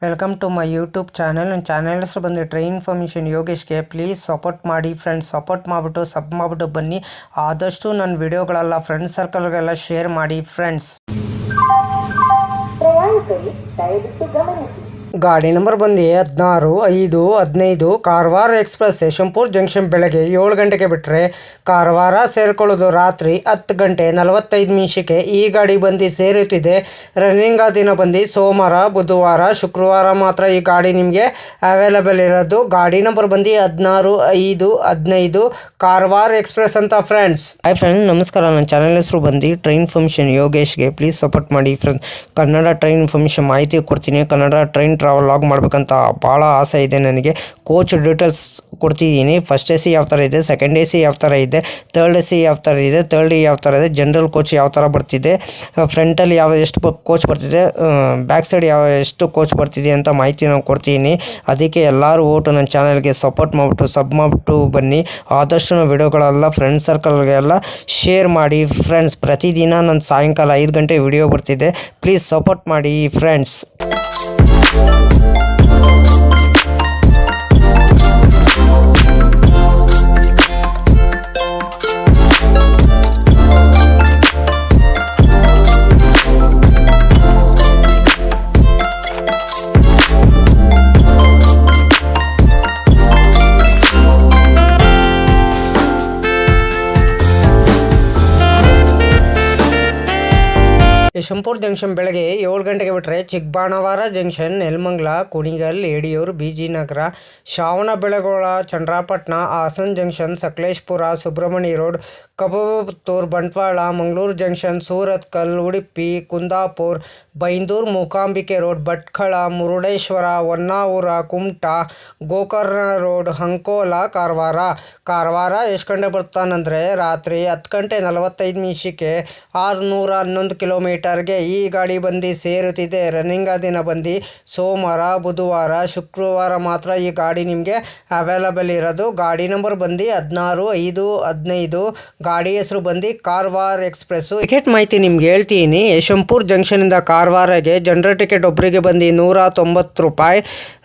Welcome to my YouTube channel. ನನ್ನ channel ಹೆಸರು ಬಂದು ಟ್ರೈನ್ ಇನ್ಫಾರ್ಮೇಷನ್ ಯೋಗೇಶ್ಗೆ. ಪ್ಲೀಸ್ ಸಪೋರ್ಟ್ ಮಾಡಿ ಫ್ರೆಂಡ್ಸ್. ಸಪೋರ್ಟ್ ಮಾಡಿಬಿಟ್ಟು ಸಬ್ ಮಾಡಿಬಿಟ್ಟು ಬನ್ನಿ. ಆದಷ್ಟು ನನ್ನ ವಿಡಿಯೋಗಳೆಲ್ಲ ಫ್ರೆಂಡ್ಸ್ ಸರ್ಕಲ್ಗೆಲ್ಲ ಶೇರ್ ಮಾಡಿ ಫ್ರೆಂಡ್ಸ್. ಗಾಡಿ ನಂಬರ್ ಬಂದು 16/5/15 ಕಾರವಾರ ಎಕ್ಸ್ಪ್ರೆಸ್ ಯಶವಂತಪುರ ಜಂಕ್ಷನ್ ಬೆಳಗ್ಗೆ 7 ಗಂಟೆಗೆ ಬಿಟ್ಟರೆ ಕಾರವಾರ ಸೇರಿಕೊಳ್ಳೋದು ರಾತ್ರಿ 10:45 ಈ ಗಾಡಿ ಬಂದು ಸೇರುತ್ತಿದೆ. ರನ್ನಿಂಗ್ ದಿನ ಬಂದು ಸೋಮವಾರ, ಬುಧವಾರ, ಶುಕ್ರವಾರ ಮಾತ್ರ ಈ ಗಾಡಿ ನಿಮಗೆ ಅವೈಲೇಬಲ್ ಇರೋದು. ಗಾಡಿ ನಂಬರ್ ಬಂದು 16/5/15 ಕಾರವಾರ ಎಕ್ಸ್ಪ್ರೆಸ್ ಅಂತ ಫ್ರೆಂಡ್ಸ್. ಹಾಯ್ ಫ್ರೆಂಡ್ಸ್, ನಮಸ್ಕಾರ. ನನ್ನ ಚಾನಲ್ ಹೆಸರು ಬಂದು ಟ್ರೈನ್ ಇನ್ಫಾರ್ಮೇಷನ್ ಯೋಗೇಶ್ಗೆ. ಪ್ಲೀಸ್ ಸಪೋರ್ಟ್ ಮಾಡಿ ಫ್ರೆಂಡ್ಸ್. ಕನ್ನಡ ಟ್ರೈನ್ ಇನ್ಫಾರ್ಮೇಷನ್ ಮಾಹಿತಿ ಕೊಡ್ತೀನಿ. ಕನ್ನಡ ಟ್ರೈನ್ ಟ್ರಾವೆಲ್ ಲಾಗ್ ಮಾಡಬೇಕಂತ ಭಾಳ ಆಸೆ ಇದೆ ನನಗೆ. ಕೋಚ್ ಡೀಟೇಲ್ಸ್ ಕೊಡ್ತಿದ್ದೀನಿ. ಫಸ್ಟ್ AC ಯಾವ ಥರ ಇದೆ, ಸೆಕೆಂಡ್ AC ಯಾವ ಥರ ಇದೆ, ಥರ್ಡ್ AC ಯಾವ ಥರ ಇದೆ, ಥರ್ಡ್ ಯಾವ ಥರ ಇದೆ, ಜನರಲ್ ಕೋಚ್ ಯಾವ ಥರ ಬರ್ತಿದೆ, ಫ್ರಂಟಲ್ಲಿ ಎಷ್ಟು ಕೋಚ್ ಬರ್ತಿದೆ, ಬ್ಯಾಕ್ ಸೈಡ್ ಎಷ್ಟು ಕೋಚ್ ಬರ್ತಿದೆ ಅಂತ ಮಾಹಿತಿ ನಾನು ಕೊಡ್ತೀನಿ. ಅದಕ್ಕೆ ಎಲ್ಲರೂ ಓಟು ನನ್ನ ಚಾನಲ್ಗೆ ಸಪೋರ್ಟ್ ಮಾಡಿಬಿಟ್ಟು ಸಬ್ ಮಾಡಿಬಿಟ್ಟು ಬನ್ನಿ. ಆದಷ್ಟು ವಿಡಿಯೋಗಳೆಲ್ಲ ಫ್ರೆಂಡ್ಸ್ ಸರ್ಕಲ್ಗೆಲ್ಲ ಶೇರ್ ಮಾಡಿ ಫ್ರೆಂಡ್ಸ್. ಪ್ರತಿದಿನ ನನ್ನ ಸಾಯಂಕಾಲ 5 ಗಂಟೆ ವಿಡಿಯೋ ಬರ್ತಿದೆ. ಪ್ಲೀಸ್ ಸಪೋರ್ಟ್ ಮಾಡಿ ಫ್ರೆಂಡ್ಸ್. ಯಶವಂತಪುರ ಜಂಕ್ಷನ್ ಬೆಳಗ್ಗೆ 7 ಗಂಟೆಗೆ ಬಿಟ್ಟರೆ Chikkabanavara junction, Nelamangala, Kunigal, Yediyur, BG Nagar, Shravanabelagola, Channarayapatna, Hassan junction, Sakleshpur, Subrahmanya road, Kabbathur, Bantwal, Mangaluru junction, Surathkal, Udupi, Kundapura, Byndoor, Mookambika road, Bhatkal, Murudeshwar, Honnavar, Kumta, Gokarna road, Ankola, Karwar ಎಷ್ಟು ಗಂಟೆ ಬರ್ತಾನಂದರೆ ರಾತ್ರಿ 10:45 611 ಕಿಲೋಮೀಟರ್ಗೆ ಈ ಗಾಡಿ ಬಂದು ಸೇರುತ್ತಿದೆ. ರನ್ನಿಂಗ್ ದಿನ ಬಂದು ಸೋಮವಾರ, ಬುಧವಾರ, ಶುಕ್ರವಾರ ಮಾತ್ರ ಈ ಗಾಡಿ ನಿಮಗೆ ಅವೈಲೇಬಲ್ ಇರೋದು. ಗಾಡಿ ನಂಬರ್ ಬಂದು 16/5/15. ಗಾಡಿ ಹೆಸರು ಬಂದು ಕಾರವಾರ ಎಕ್ಸ್ಪ್ರೆಸ್ಸು. ಟಿಕೆಟ್ ಮಾಹಿತಿ ನಿಮ್ಗೆ ಹೇಳ್ತೀನಿ. ಯಶವಂತಪುರ ಜಂಕ್ಷನಿಂದ ಕಾರವಾರಗೆ ಜನರಲ್ ಟಿಕೆಟ್ ಒಬ್ಬರಿಗೆ ಬಂದು 190 ರೂಪಾಯಿ.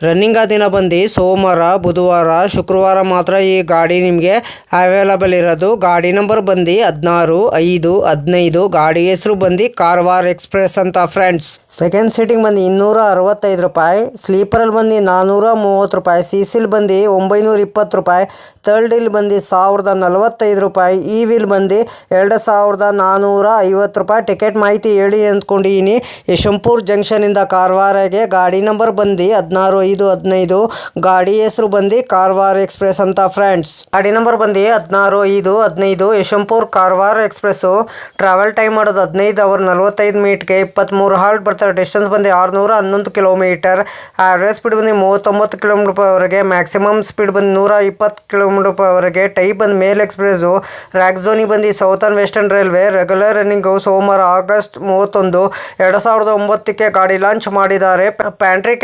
ರನ್ನಿಂಗ್ ದಿನ ಬಂದು ಸೋಮವಾರ, ಬುಧವಾರ, ಶುಕ್ರವಾರ ಮಾತ್ರ ಈ ಗಾಡಿ ನಿಮಗೆ ಅವೈಲೇಬಲ್ ಇರೋದು. ಗಾಡಿ ನಂಬರ್ ಬಂದು 16/5/15. ಗಾಡಿ ಹೆಸರು ಬಂದು ಕಾರವಾರ ಎಕ್ಸ್ಪ್ರೆಸ್ ಅಂತ ಫ್ರೆಂಡ್ಸ್. ಸೆಕೆಂಡ್ ಸೀಟಿಂಗ್ ಬಂದು 265 ರೂಪಾಯಿ, ಸ್ಲೀಪರಲ್ಲಿ ಬಂದು 430 ರೂಪಾಯಿ, CCL ಬಂದು 920 ರೂಪಾಯಿ, ಥರ್ಡ್ ವೀಲ್ ಬಂದು 1045 ರೂಪಾಯಿ, ಈ ವೀಲ್ ಬಂದು 2450 ರೂಪಾಯಿ. ಟಿಕೆಟ್ ಮಾಹಿತಿ ಹೇಳಿ ಅಂದ್ಕೊಂಡಿದ್ದೀನಿ. ಯಶವಂತಪುರ ಜಂಕ್ಷನಿಂದ ಕಾರವಾರಗೆ ಗಾಡಿ ನಂಬರ್ ಬಂದು 16/5/15. ಗಾಡಿ ಹೆಸರು ಬಂದು ಕಾರವಾರ ಎಕ್ಸ್ಪ್ರೆಸ್ ಅಂತ ಫ್ರೆಂಡ್ಸ್. ಗಾಡಿ ನಂಬರ್ ಬಂದು 16/5/15 Yeshwanthpur Karwar express. Travel time ಮಾಡೋದು 15 ಅವರ್ 45 ಮಿನಿಟ್ಗೆ 23 ಹಾಲ್ಟ್ ಬರ್ತಾರೆ. ಡಿಸ್ಟೆನ್ಸ್ ಬಂದು 611 ಕಿಲೋಮೀಟರ್. ಆವ್ರೇಜ್ ಸ್ಪೀಡ್ ಬಂದು 39 ಕಿಲೋಮೀಟರ್/ಅವರ್ಗೆ. ಮ್ಯಾಕ್ಸಿಮಮ್ ಸ್ಪೀಡ್ ಬಂದು 120 ಕಿಲೋಮೀಟರ್/ಅವರ್ಗೆ. ಟೈಪ್ ಬಂದು ಮೇಲ್ ಎಕ್ಸ್ಪ್ರೆಸ್ಸು. ರ್ಯಾಕ್ ಝೋನಿಗೆ ಬಂದು southern western railway. Regular running ಸೋಮವಾರ ಆಗಸ್ಟ್ 31, 2009ಕ್ಕೆ ಗಾಡಿ ಲಾಂಚ್ ಮಾಡಿದ್ದಾರೆ. ಪ್ಯಾಂಟ್ರಿ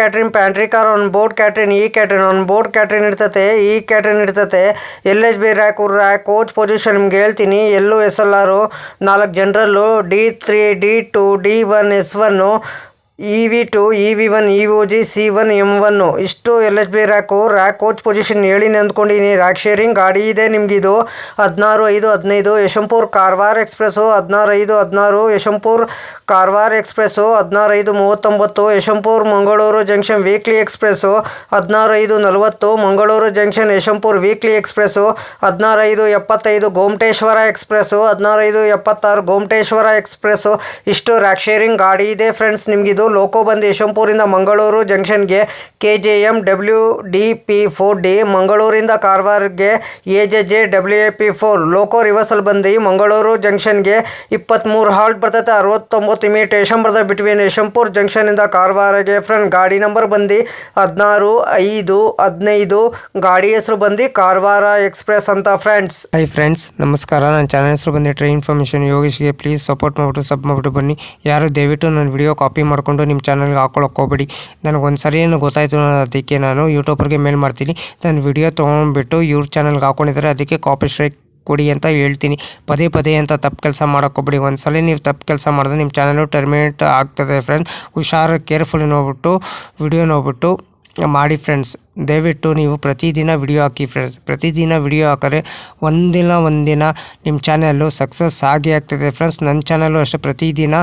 ಕಾರ್ ಆನ್ ಬೋರ್ಡ್ ಕ್ಯಾಟ್ರಿನ್, ಈ ಕ್ಯಾಟ್ರಿನ್ ಆನ್ ಬೋರ್ಡ್ ಕ್ಯಾಟ್ರಿನ್ ಇರ್ತತೆ, ಈ ಕ್ಯಾಟ್ರಿನ್ ಇರ್ತತೆ. LHB ರ್ಯಾಕ್ ಕೋಚ್ ಪೊಸಿಷನ್ ನಿಮ್ಗೆ ಹೇಳ್ತೀನಿ. SLR 4 ಜನರಲ್ಲು, D3, D2, D1, S1, EV2, EV1, EOG, C1, M1 ಇಷ್ಟು LHB ರ್ಯಾಕ್ ಕೋಚ್ ಪೊಸಿಷನ್ ಹೇಳಿನಿ ಅಂದ್ಕೊಂಡಿನಿ. ರ್ಯಾಕ್ ಶೇರಿಂಗ್ ಗಾಡಿ ಇದೆ ನಿಮಗಿದು. 16/5/15 Yeshwanthpur Karwar express. 16/5/16 Yeshwanthpur Karwar express. 16/5/39 Yeshwanthpur Mangaluru junction weekly express. 16/5/40 Mangaluru junction Yeshwanthpur weekly express. 16/5/75 Gomateshwara express. 16/5/76 Gomateshwara express. ಇಷ್ಟು ರ್ಯಾಕ್ ಶೇರಿಂಗ್ ಗಾಡಿ ಇದೆ ಫ್ರೆಂಡ್ಸ್ ನಿಮಗಿದು. ಲೋಕೋ ಬಂದು ಯಶವಂತಪುರಿಂದ ಮಂಗಳೂರು ಜಂಕ್ಷನ್ಗೆ KJM WDP4D, ಮಂಗಳೂರಿಂದ ಕಾರವಾರಗೆ AJJ WAP4. ಲೋಕೋ ರಿವರ್ಸಲ್ ಬಂದು ಮಂಗಳೂರು ಜಂಕ್ಷನ್ಗೆ 23 ಹಾಲ್ಟ್ ಬರ್ತೈತೆ, 69 ಮಿನಿಟ್ ಯಶಂ ಬರ್ತದೆ ಬಿಟ್ವೀನ್ ಯಶವಂತಪುರ ಜಂಕ್ಷನಿಂದ ಕಾರವಾರಗೆ ಫ್ರೆಂಡ್. ಗಾಡಿ ನಂಬರ್ ಬಂದು 16/5/15. ಗಾಡಿ ಹೆಸರು ಬಂದು ಕಾರವಾರ ಎಕ್ಸ್ಪ್ರೆಸ್ ಅಂತ ಫ್ರೆಂಡ್ಸ್. ಹೈ ಫ್ರೆಂಡ್ಸ್, ನಮಸ್ಕಾರ. ನನ್ನ ಚಾನಲ್ ಹೆಸರು ಬಂದು ಟ್ರೈನ್ ಇನ್ಫಾರ್ಮೇಷನ್ ಯೋಗೇಶ್ಗೆ. ಪ್ಲೀಸ್ ಸಪೋರ್ಟ್ ಮಾಡಿಬಿಟ್ಟು ಸಬ್ ಮಾಡಿಬಿಟ್ಟು ಬನ್ನಿ. ಯಾರು ದಯವಿಟ್ಟು ನನ್ನ ವಿಡಿಯೋ ಕಾಪಿ ಮಾಡ್ಕೊಂಡು ನಿಮ್ಮ ಚಾನಲ್ಗೆ ಹಾಕೊಳ್ಳೋಕೆ ಹೋಗಬೇಡಿ. ನನಗೊಂದು ಸರಿ ಏನು ಗೊತ್ತಾಯಿತು, ಅದಕ್ಕೆ ನಾನು ಯೂಟ್ಯೂಬರ್ಗೆ ಮೇಲ್ ಮಾಡ್ತೀನಿ. ನನ್ನ ವಿಡಿಯೋ ತೊಗೊಂಡ್ಬಿಟ್ಟು ಇವ್ರ ಚಾನಲ್ಗೆ ಹಾಕೊಂಡಿದ್ದಾರೆ, ಅದಕ್ಕೆ ಕಾಪಿ ಸ್ಟ್ರೈಕ್ ಕೊಡಿ ಅಂತ ಹೇಳ್ತೀನಿ. ಪದೇ ಪದೇ ಅಂತ ತಪ್ಪು ಕೆಲಸ ಮಾಡೋಕ್ಕೋಗ್ಬಿಡಿ. ಒಂದ್ಸಲ ನೀವು ತಪ್ಪು ಕೆಲಸ ಮಾಡಿದ್ರೆ ನಿಮ್ಮ ಚಾನಲು ಟರ್ಮಿನೇಟ್ ಆಗ್ತದೆ ಫ್ರೆಂಡ್ಸ್. ಹುಷಾರು ಕೇರ್ಫುಲಿ ನೋಡ್ಬಿಟ್ಟು ವಿಡಿಯೋ ನೋಡ್ಬಿಟ್ಟು ಮಾಡಿ ಫ್ರೆಂಡ್ಸ್. ದಯವಿಟ್ಟು ನೀವು ಪ್ರತಿದಿನ ವಿಡಿಯೋ ಹಾಕಿ ಫ್ರೆಂಡ್ಸ್. ಪ್ರತಿದಿನ ವಿಡಿಯೋ ಹಾಕಿದ್ರೆ ಒಂದಿನ ನಿಮ್ಮ ಚಾನಲ್ಲು ಸಕ್ಸಸ್ ಆಗೇ ಆಗ್ತದೆ ಫ್ರೆಂಡ್ಸ್. ನನ್ನ ಚಾನಲ್ಲು ಅಷ್ಟೇ ಪ್ರತಿದಿನ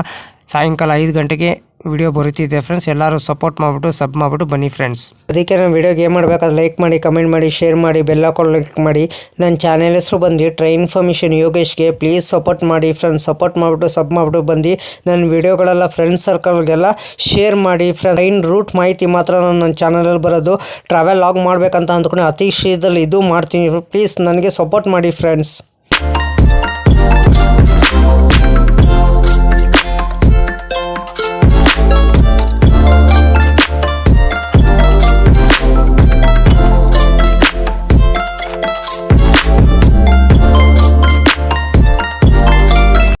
ಸಾಯಂಕಾಲ 5 ಗಂಟೆಗೆ ವಿಡಿಯೋ ಬರುತ್ತಿದೆ ಫ್ರೆಂಡ್ಸ್. ಎಲ್ಲರೂ ಸಪೋರ್ಟ್ ಮಾಡಿಬಿಟ್ಟು ಸಬ್ ಮಾಡಿಬಿಟ್ಟು ಬನ್ನಿ ಫ್ರೆಂಡ್ಸ್. ಅದಕ್ಕೆ ನಾನು ವಿಡಿಯೋಗೆ ಏನು ಮಾಡಬೇಕಾದ್ರೆ ಲೈಕ್ ಮಾಡಿ, ಕಮೆಂಟ್ ಮಾಡಿ, ಶೇರ್ ಮಾಡಿ, ಬೆಲ್ ಹಾಕೊಂಡು ಲೈಕ್ ಮಾಡಿ. ನನ್ನ ಚಾನೆಲ್ ಹೆಸರು ಬಂದು ಟ್ರೈ ಇನ್ಫಾರ್ಮೇಷನ್ ಯೋಗೇಶ್ಗೆ ಪ್ಲೀಸ್ ಸಪೋರ್ಟ್ ಮಾಡಿ ಫ್ರೆಂಡ್ಸ್. ಸಪೋರ್ಟ್ ಮಾಡಿಬಿಟ್ಟು ಸಬ್ ಮಾಡಿಬಿಟ್ಟು ಬಂದು ನನ್ನ ವಿಡಿಯೋಗಳೆಲ್ಲ ಫ್ರೆಂಡ್ಸ್ ಸರ್ಕಲ್ಗೆಲ್ಲ ಶೇರ್ ಮಾಡಿ ಫ್ರೆಂಡ್ಸ್. ಟ್ರೈನ್ ರೂಟ್ ಮಾಹಿತಿ ಮಾತ್ರ ನನ್ನ ಚಾನಲಲ್ಲಿ ಬರೋದು. ಟ್ರಾವೆಲ್ ಲಾಗ್ ಮಾಡಬೇಕಂತ ಅಂದ್ಕೊಂಡು ಅತಿ ಶೀಘ್ರದಲ್ಲಿ ಇದು ಮಾಡ್ತೀನಿ. ಪ್ಲೀಸ್ ನನಗೆ ಸಪೋರ್ಟ್ ಮಾಡಿ ಫ್ರೆಂಡ್ಸ್.